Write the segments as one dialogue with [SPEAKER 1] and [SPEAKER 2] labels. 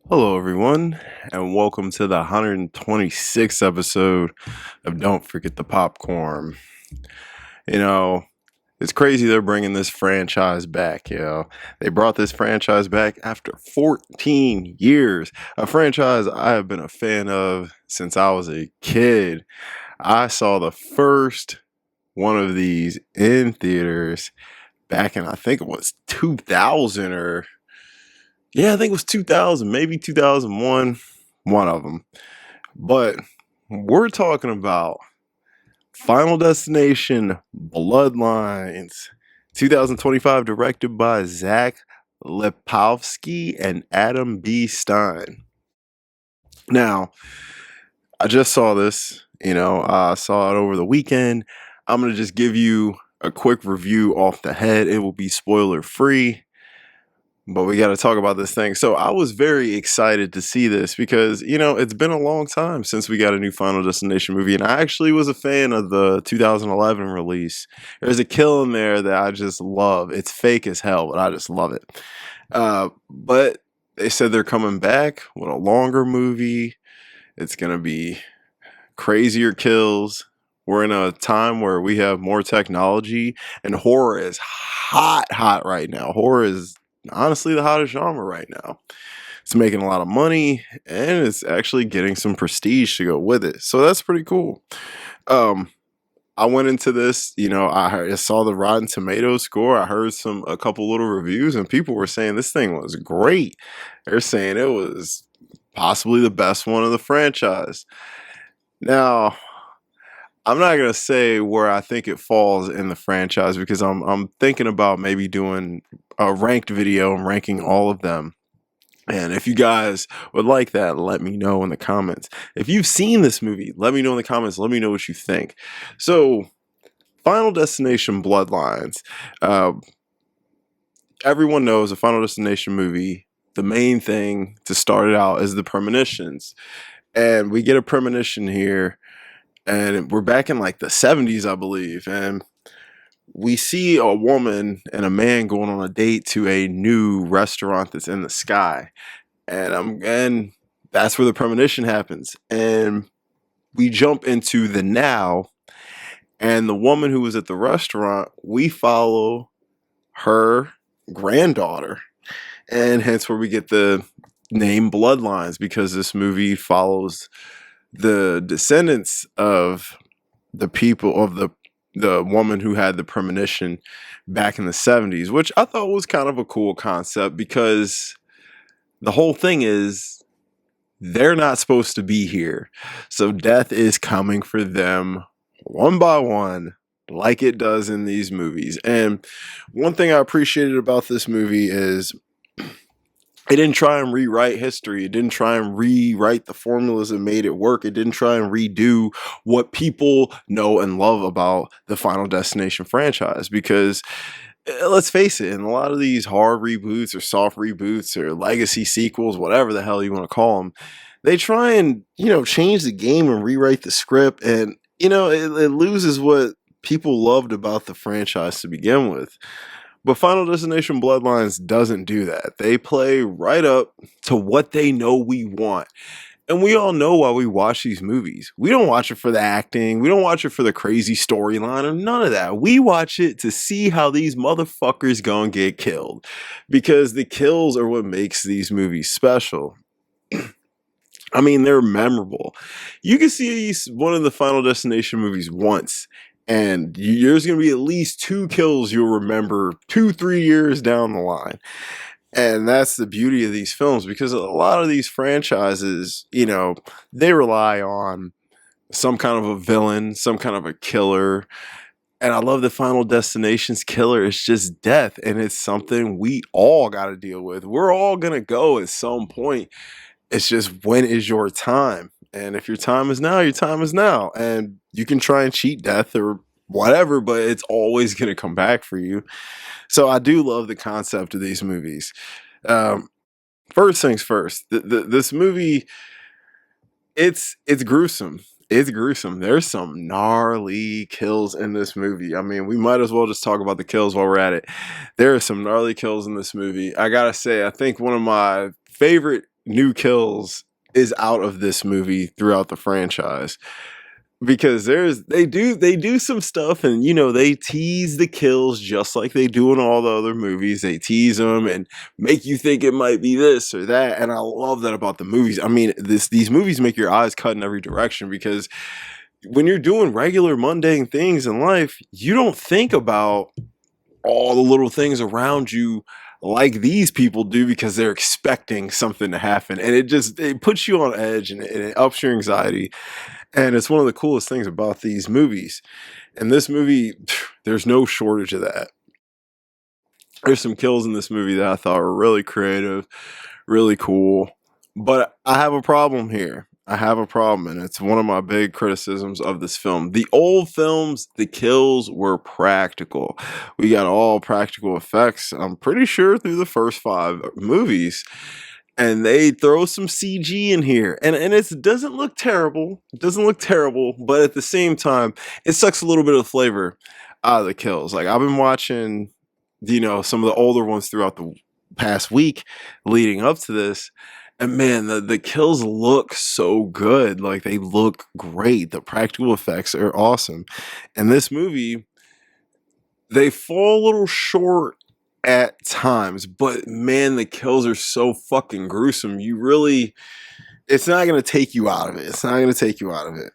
[SPEAKER 1] Hello, everyone, and welcome to the 126th episode of Don't Forget the Popcorn. You know, it's crazy they're bringing this franchise back. They brought this franchise back after 14 years. A franchise I have been a fan of since I was a kid. I saw the first one of these in theaters back in, I think it was 2000 or yeah, I think it was 2000, maybe 2001, one of them. But we're talking about Final Destination Bloodlines, 2025, directed by Zach Lepowski and Adam B. Stein. Now, I just saw this, I saw it over the weekend. I'm going to just give you a quick review off the head. It will be spoiler free. But we got to talk about this thing. So I was very excited to see this because, it's been a long time since we got a new Final Destination movie. And I actually was a fan of the 2011 release. There's a kill in there that I just love. It's fake as hell, but I just love it. But they said they're coming back with a longer movie. It's going to be crazier kills. We're in a time where we have more technology and horror is hot right now. Horror is honestly the hottest genre right now. It's making a lot of money and it's actually getting some prestige to go with it. So that's pretty cool. I went into this, I saw the Rotten Tomatoes score. I heard a couple little reviews and people were saying this thing was great. They're saying it was possibly the best one of the franchise. Now, I'm not gonna say where I think it falls in the franchise because I'm thinking about maybe doing a ranked video and ranking all of them. And if you guys would like that, let me know in the comments. If you've seen this movie, let me know in the comments. Let me know what you think. So, Final Destination Bloodlines. Uh, Everyone knows a Final Destination movie. The main thing to start it out is the premonitions, and we get a premonition here and we're back in like the 70s, I believe, and we see a woman and a man going on a date to a new restaurant that's in the sky, and that's where the premonition happens, and we jump into the now, and the woman who was at the restaurant, we follow her granddaughter, and hence where we get the name Bloodlines because this movie follows the descendants of the people of the woman who had the premonition back in the 70s, which I thought was kind of a cool concept because the whole thing is they're not supposed to be here. So death is coming for them one by one, like it does in these movies. And one thing I appreciated about this movie is it didn't try and rewrite history. It didn't try and rewrite the formulas that made it work. It didn't try and redo what people know and love about the Final Destination franchise. Because let's face it, in a lot of these hard reboots or soft reboots or legacy sequels, whatever the hell you want to call them, they try and, change the game and rewrite the script. And, it loses what people loved about the franchise to begin with. But Final Destination Bloodlines doesn't do that. They play right up to what they know we want. And we all know why we watch these movies. We don't watch it for the acting. We don't watch it for the crazy storyline or none of that. We watch it to see how these motherfuckers gonna get killed. Because the kills are what makes these movies special. I mean, they're memorable. You can see one of the Final Destination movies once, and there's going to be at least two kills you'll remember 2-3 years down the line. And that's the beauty of these films because a lot of these franchises, they rely on some kind of a villain, some kind of a killer. And I love the Final Destination's killer. It's just death. And it's something we all got to deal with. We're all going to go at some point. It's just, when is your time? And if your time is now, your time is now. And you can try and cheat death or whatever, but it's always going to come back for you. So I do love the concept of these movies. First things first, this movie, it's gruesome. It's gruesome. There's some gnarly kills in this movie. I mean, we might as well just talk about the kills while we're at it. There are some gnarly kills in this movie. I gotta say, I think one of my favorite new kills is out of this movie throughout the franchise, because they do some stuff, and they tease the kills just like they do in all the other movies. They tease them and make you think it might be this or that, and I love that about the movies. I mean, these movies make your eyes cut in every direction, because when you're doing regular mundane things in life, you don't think about all the little things around you like these people do, because they're expecting something to happen, and it puts you on edge, and it ups your anxiety. And it's one of the coolest things about these movies. And this movie, there's no shortage of that. There's some kills in this movie that I thought were really creative, really cool. But I have a problem here. I have a problem, and it's one of my big criticisms of this film. The old films, the kills were practical. We got all practical effects, I'm pretty sure, through the first 5 movies. And they throw some CG in here, and it doesn't look terrible. It doesn't look terrible, but at the same time, it sucks a little bit of flavor out of the kills. Like, I've been watching, some of the older ones throughout the past week leading up to this, and man, the kills look so good. Like, they look great. The practical effects are awesome. And this movie, they fall a little short at times, but man, the kills are so fucking gruesome. It's not going to take you out of it. It's not going to take you out of it.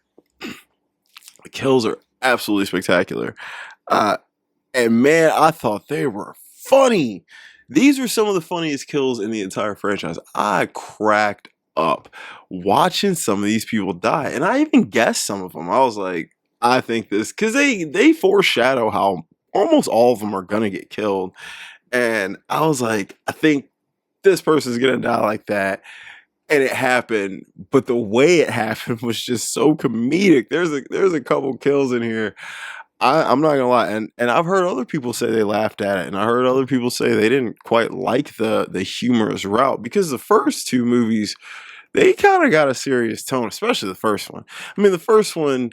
[SPEAKER 1] The kills are absolutely spectacular. And man, I thought they were funny. These are some of the funniest kills in the entire franchise. I cracked up watching some of these people die, and I even guessed some of them. I was like, I think this, because they foreshadow how almost all of them are gonna get killed, and I was like, I think this person's gonna die like that. And it happened, but the way it happened was just so comedic. There's a couple kills in here. I'm not gonna lie, and I've heard other people say they laughed at it, and I heard other people say they didn't quite like the humorous route, because the first 2 movies, they kind of got a serious tone, especially the first one. I mean, the first one,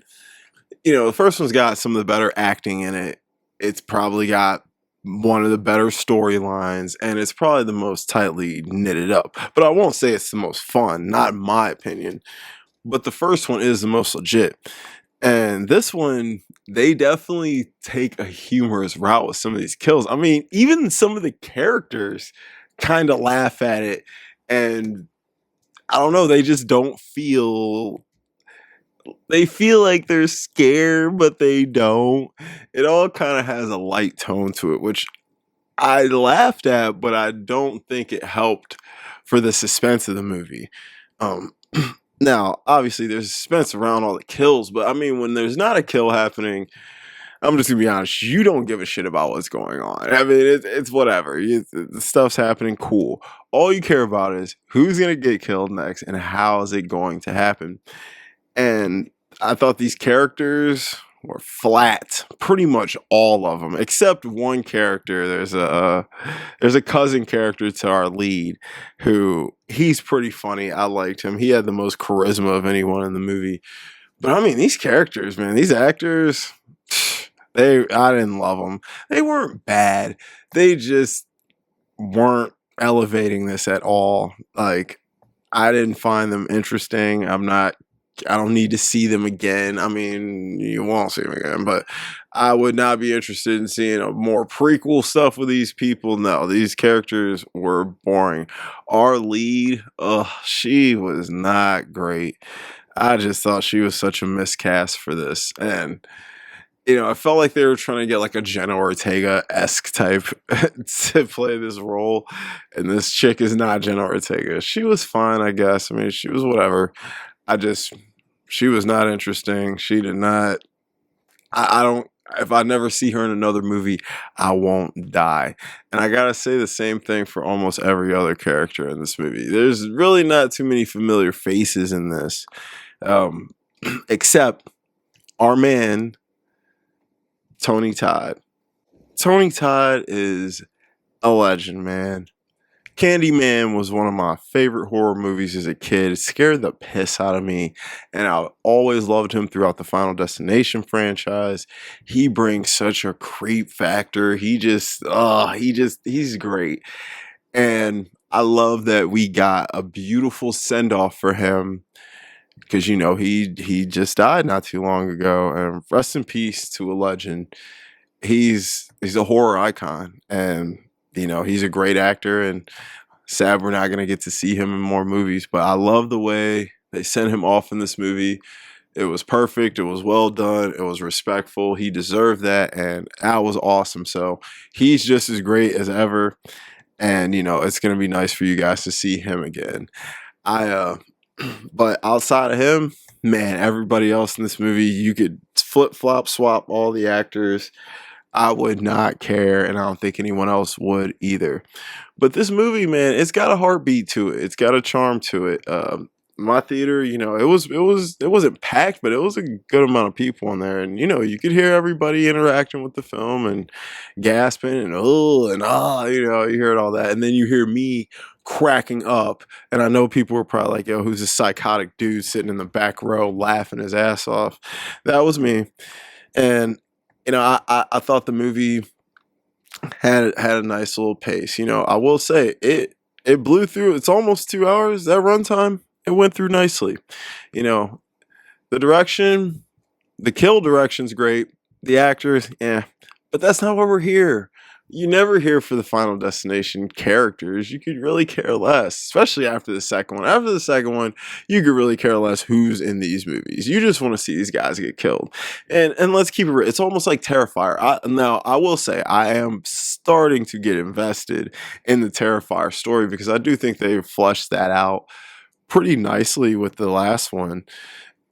[SPEAKER 1] the first one's got some of the better acting in it. It's probably got one of the better storylines, and it's probably the most tightly knitted up. But I won't say it's the most fun, not in my opinion. But the first one is the most legit. And this one, they definitely take a humorous route with some of these kills. I mean, even some of the characters kind of laugh at it, and I don't know, they just don't feel. They feel like they're scared, but they don't. It all kind of has a light tone to it, which I laughed at, but I don't think it helped for the suspense of the movie. Um, Now, obviously, there's suspense around all the kills, but I mean, when there's not a kill happening, I'm just gonna be honest, you don't give a shit about what's going on. I mean, it's whatever. The stuff's happening, cool. All you care about is who's gonna get killed next and how is it going to happen. And I thought these characters were flat, pretty much all of them, except one character. There's a cousin character to our lead who, he's pretty funny. I liked him. He had the most charisma of anyone in the movie. But I mean, these characters, man, these actors, I didn't love them. They weren't bad. They just weren't elevating this at all. Like, I didn't find them interesting. I don't need to see them again. I mean, you won't see them again, but I would not be interested in seeing a more prequel stuff with these people. No, these characters were boring. Our lead, she was not great. I just thought she was such a miscast for this. And, I felt like they were trying to get like a Jenna Ortega-esque type to play this role. And this chick is not Jenna Ortega. She was fine, I guess. I mean, she was whatever. She was not interesting. She did not, I don't, if I never see her in another movie, I won't die. And I gotta say the same thing for almost every other character in this movie. There's really not too many familiar faces in this, except our man, Tony Todd. Tony Todd is a legend, man. Candyman was one of my favorite horror movies as a kid. It scared the piss out of me, and I always loved him throughout the Final Destination franchise. He brings such a creep factor. He's great. And I love that we got a beautiful send off for him because he just died not too long ago, and rest in peace to a legend. He's a horror icon, and he's a great actor, and sad we're not gonna get to see him in more movies. But I love the way they sent him off in this movie. It was perfect. It was well done. It was respectful. He deserved that, and that was awesome. So he's just as great as ever, and it's gonna be nice for you guys to see him again. I but outside of him, man, everybody else in this movie, you could flip flop swap all the actors. I would not care, and I don't think anyone else would either. But this movie, man, it's got a heartbeat to it. It's got a charm to it. My theater, it wasn't packed, but it was a good amount of people in there, and you could hear everybody interacting with the film and gasping and oh and ah, you heard all that, and then you hear me cracking up, and I know people were probably like, "Yo, who's this psychotic dude sitting in the back row laughing his ass off?" That was me, and I thought the movie had a nice little pace. I will say it blew through. It's almost 2 hours. That runtime, it went through nicely. You know, the direction, the kill direction's great. The actors, yeah, but that's not why we're here. You never here for the Final Destination characters. You could really care less, especially after the second one. After the second one, you could really care less who's in these movies. You just want to see these guys get killed. And let's keep it real. It's almost like Terrifier. Now, I will say, I am starting to get invested in the Terrifier story because I do think they fleshed that out pretty nicely with the last one.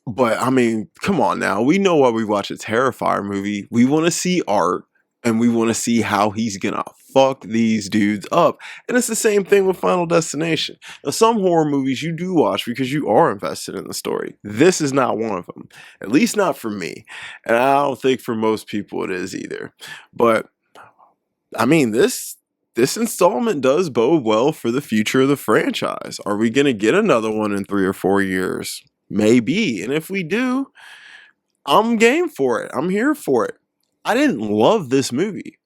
[SPEAKER 1] But I mean, come on now. We know why we watch a Terrifier movie. We want to see art and we want to see how he's gonna fuck these dudes up. And it's the same thing with Final Destination. Now, some horror movies you do watch because you are invested in the story. This is not one of them. At least not for me. And I don't think for most people it is either. But I mean, this installment does bode well for the future of the franchise. Are we gonna get another one in 3 or 4 years? Maybe. And if we do, I'm game for it. I'm here for it. I didn't love this movie.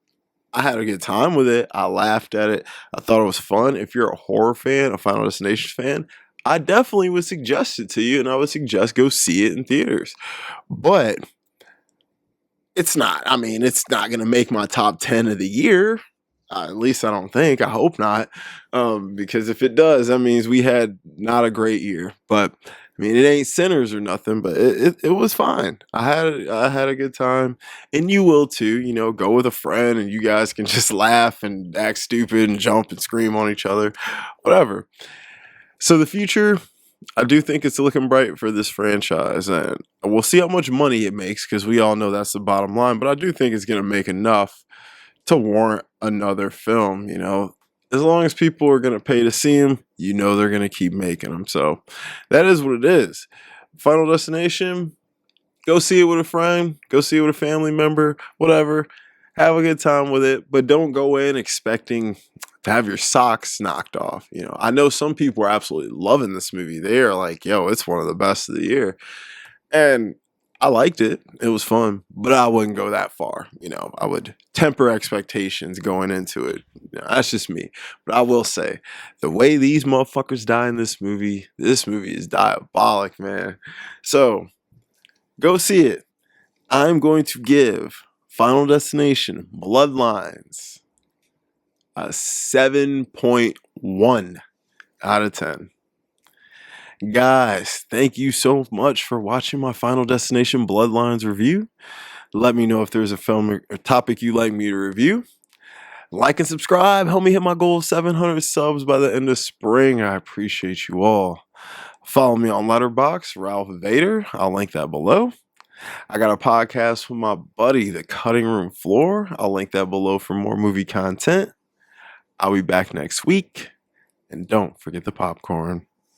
[SPEAKER 1] I had a good time with it. I laughed at it. I thought it was fun. If you're a horror fan, a Final Destination fan, I definitely would suggest it to you, and I would suggest go see it in theaters. But it's not. I mean, it's not going to make my top 10 of the year. At least I don't think. I hope not. Because if it does, that means we had not a great year. But I mean, it ain't sinners or nothing, but it was fine. I had a good time, and you will too. Go with a friend, and you guys can just laugh and act stupid and jump and scream on each other, whatever. So the future, I do think it's looking bright for this franchise, and we'll see how much money it makes because we all know that's the bottom line. But I do think it's going to make enough to warrant another film. As long as people are going to pay to see them, they're going to keep making them. So that is what it is. Final Destination, go see it with a friend, go see it with a family member, whatever. Have a good time with it, but don't go in expecting to have your socks knocked off. I know some people are absolutely loving this movie. They are like, yo, it's one of the best of the year. And I liked it. It was fun, but I wouldn't go that far. I would temper expectations going into it. That's just me. But I will say, the way these motherfuckers die in this movie is diabolic, man. So, go see it. I'm going to give Final Destination BloodLines a 7.1 out of 10. Guys, thank you so much for watching my Final Destination BloodLines review. Let me know if there's a film or topic you'd like me to review. Like and subscribe. Help me hit my goal of 700 subs by the end of spring. I appreciate you all. Follow me on Letterboxd, Ralph Vader. I'll link that below. I got a podcast with my buddy, The Cutting Room Floor. I'll link that below for more movie content. I'll be back next week. And don't forget the popcorn.